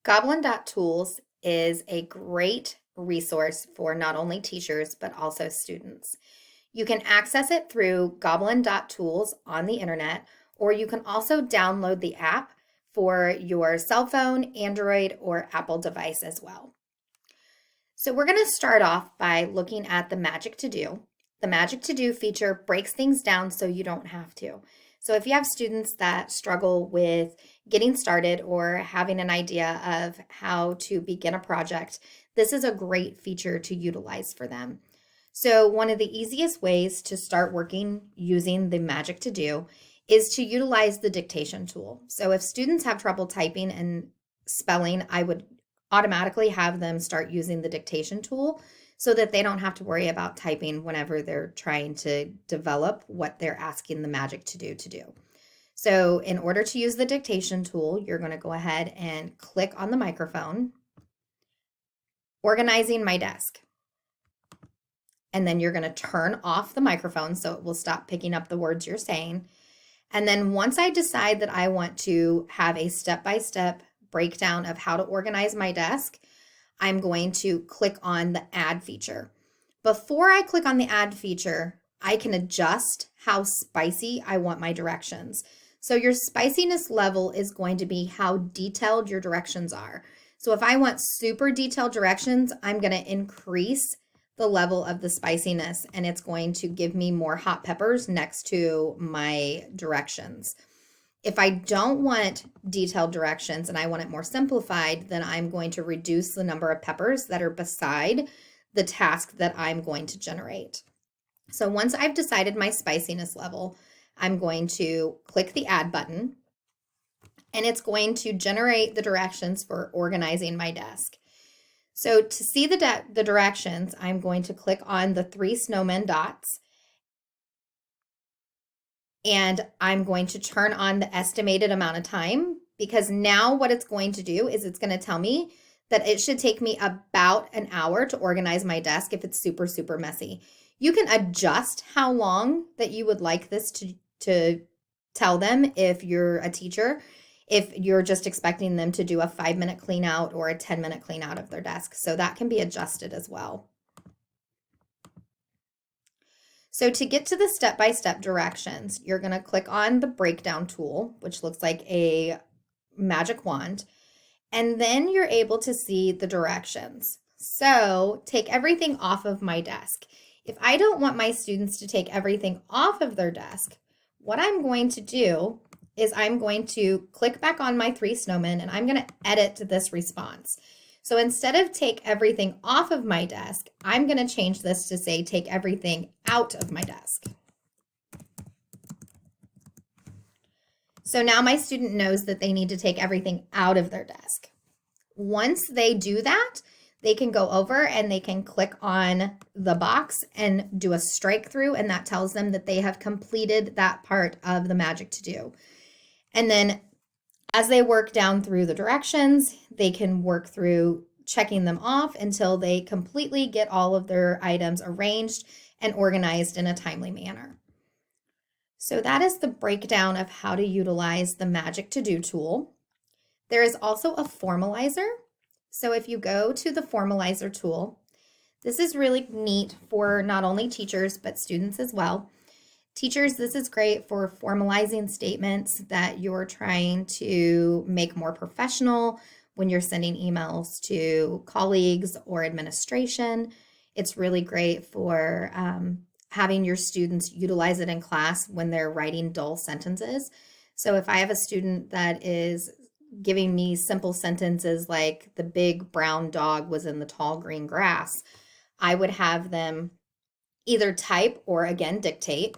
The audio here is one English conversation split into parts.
Goblin Tools is a great resource for not only teachers but also students. You can access it through Goblin Tools on the internet, or you can also download the app for your cell phone, Android, or Apple device as well. So we're going to start off by looking at the Magic ToDo. The Magic ToDo feature breaks things down so you don't have to. So if you have students that struggle with getting started or having an idea of how to begin a project, this is a great feature to utilize for them. So one of the easiest ways to start working using the Magic ToDo is to utilize the dictation tool. So if students have trouble typing and spelling, I would automatically have them start using the dictation tool so that they don't have to worry about typing whenever they're trying to develop what they're asking the Magic ToDo to do. So in order to use the dictation tool, you're going to go ahead and click on the microphone, organizing my desk. And then you're going to turn off the microphone so it will stop picking up the words you're saying. And then once I decide that I want to have a step-by-step breakdown of how to organize my desk, I'm going to click on the add feature. Before I click on the add feature, I can adjust how spicy I want my directions. So your spiciness level is going to be how detailed your directions are. So if I want super detailed directions, I'm going to increase the level of the spiciness, and it's going to give me more hot peppers next to my directions. If I don't want detailed directions and I want it more simplified, then I'm going to reduce the number of peppers that are beside the task that I'm going to generate. So once I've decided my spiciness level, I'm going to click the add button, and it's going to generate the directions for organizing my desk. So to see the directions, I'm going to click on the 3 snowmen dots, and I'm going to turn on the estimated amount of time, because now what it's going to do is it's going to tell me that it should take me about an hour to organize my desk if it's super, super messy. You can adjust how long that you would like this to tell them if you're a teacher, if you're just expecting them to do a 5-minute clean out or a 10-minute clean out of their desk. So that can be adjusted as well. So to get to the step-by-step directions, you're going to click on the breakdown tool, which looks like a magic wand, and then you're able to see the directions. So take everything off of my desk. If I don't want my students to take everything off of their desk, what I'm going to do is I'm going to click back on my 3 snowmen, and I'm going to edit this response. So instead of take everything off of my desk, I'm going to change this to say take everything out of my desk. So now my student knows that they need to take everything out of their desk. Once they do that, they can go over and they can click on the box and do a strike through, and that tells them that they have completed that part of the Magic ToDo. And then as they work down through the directions, they can work through checking them off until they completely get all of their items arranged and organized in a timely manner. So that is the breakdown of how to utilize the Magic ToDo tool. There is also a Formalizer. So if you go to the Formalizer tool, this is really neat for not only teachers but students as well. Teachers, this is great for formalizing statements that you're trying to make more professional when you're sending emails to colleagues or administration. It's really great for having your students utilize it in class when they're writing dull sentences. So if I have a student that is giving me simple sentences like the big brown dog was in the tall green grass, I would have them either type or again dictate.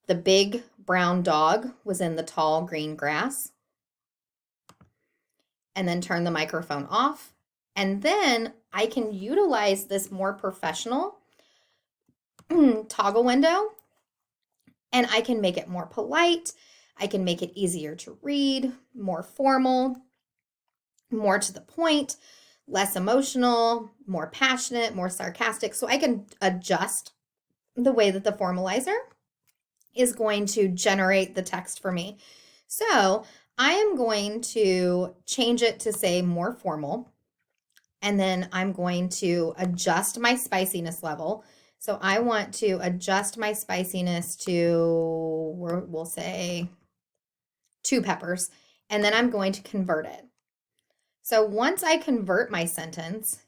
The big brown dog was in the tall green grass, and then turn the microphone off. And then I can utilize this more professional toggle window, and I can make it more polite. I can make it easier to read, more formal, more to the point, less emotional, more passionate, more sarcastic. So I can adjust the way that the Formalizer is going to generate the text for me. So I am going to change it to say more formal, and then I'm going to adjust my spiciness level. So I want to adjust my spiciness to, we'll say 2 peppers, and then I'm going to convert it. So once I convert my sentence,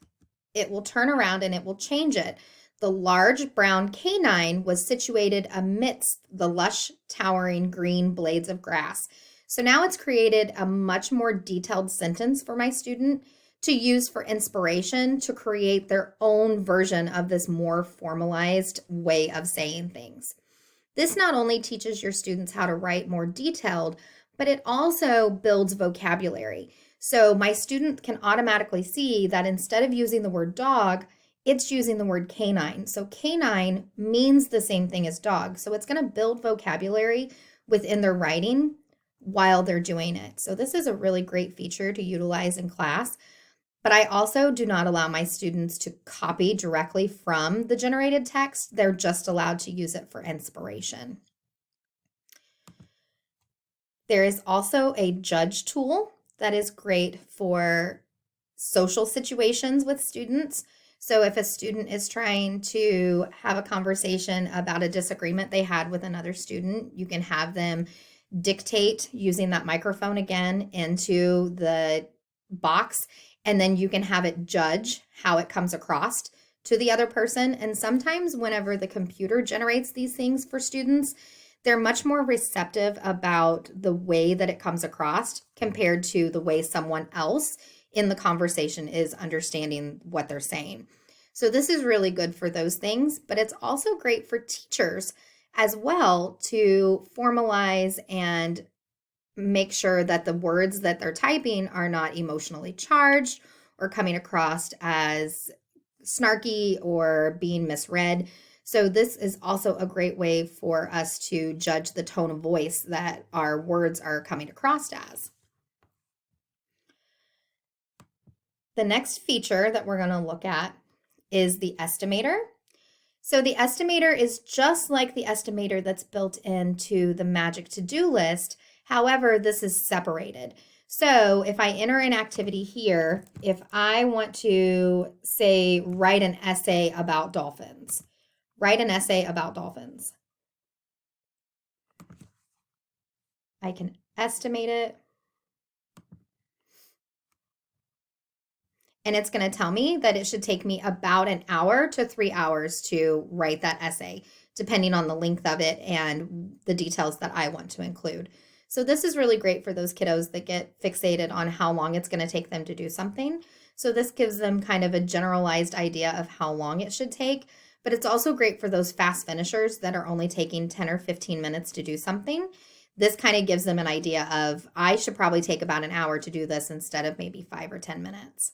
it will turn around and it will change it. The large brown canine was situated amidst the lush, towering green blades of grass. So now it's created a much more detailed sentence for my student to use for inspiration to create their own version of this more formalized way of saying things. This not only teaches your students how to write more detailed, but it also builds vocabulary. So my student can automatically see that instead of using the word dog, it's using the word canine. So canine means the same thing as dog. So it's going to build vocabulary within their writing while they're doing it. So this is a really great feature to utilize in class. But I also do not allow my students to copy directly from the generated text. They're just allowed to use it for inspiration. There is also a judge tool that is great for social situations with students. So if a student is trying to have a conversation about a disagreement they had with another student, you can have them dictate using that microphone again into the box, and then you can have it judge how it comes across to the other person. And sometimes whenever the computer generates these things for students, they're much more receptive about the way that it comes across compared to the way someone else in the conversation is understanding what they're saying. So this is really good for those things, but it's also great for teachers as well to formalize and make sure that the words that they're typing are not emotionally charged or coming across as snarky or being misread. So this is also a great way for us to judge the tone of voice that our words are coming across as. The next feature that we're going to look at is the estimator. So the estimator is just like the estimator that's built into the Magic ToDo list. However, this is separated. So if I enter an activity here, if I want to say, write an essay about dolphins, write an essay about dolphins, I can estimate it. And it's going to tell me that it should take me about an hour to 3 hours to write that essay, depending on the length of it and the details that I want to include. So this is really great for those kiddos that get fixated on how long it's going to take them to do something. So this gives them kind of a generalized idea of how long it should take, but it's also great for those fast finishers that are only taking 10 or 15 minutes to do something. This kind of gives them an idea of, I should probably take about an hour to do this instead of maybe 5 or 10 minutes.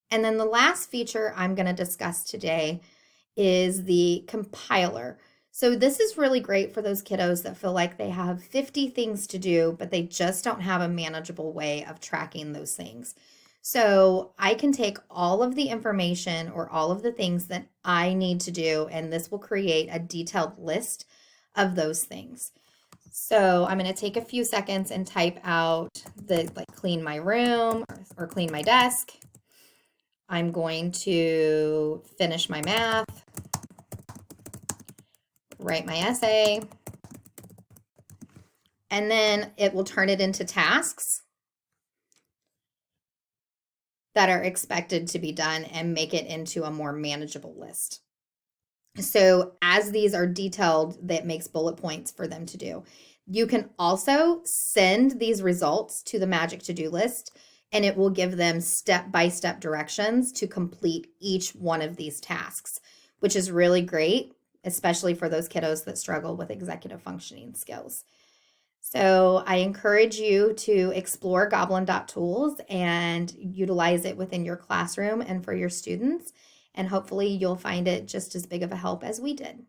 And then the last feature I'm going to discuss today is the compiler. So this is really great for those kiddos that feel like they have 50 things to do, but they just don't have a manageable way of tracking those things. So I can take all of the information or all of the things that I need to do, and this will create a detailed list of those things. So I'm going to take a few seconds and type out the, like, clean my room or clean my desk. I'm going to finish my math, write my essay, and then it will turn it into tasks that are expected to be done and make it into a more manageable list. So as these are detailed, that makes bullet points for them to do. You can also send these results to the Magic ToDo list, and it will give them step-by-step directions to complete each one of these tasks, which is really great, especially for those kiddos that struggle with executive functioning skills. So I encourage you to explore Goblin Tools and utilize it within your classroom and for your students, and hopefully you'll find it just as big of a help as we did.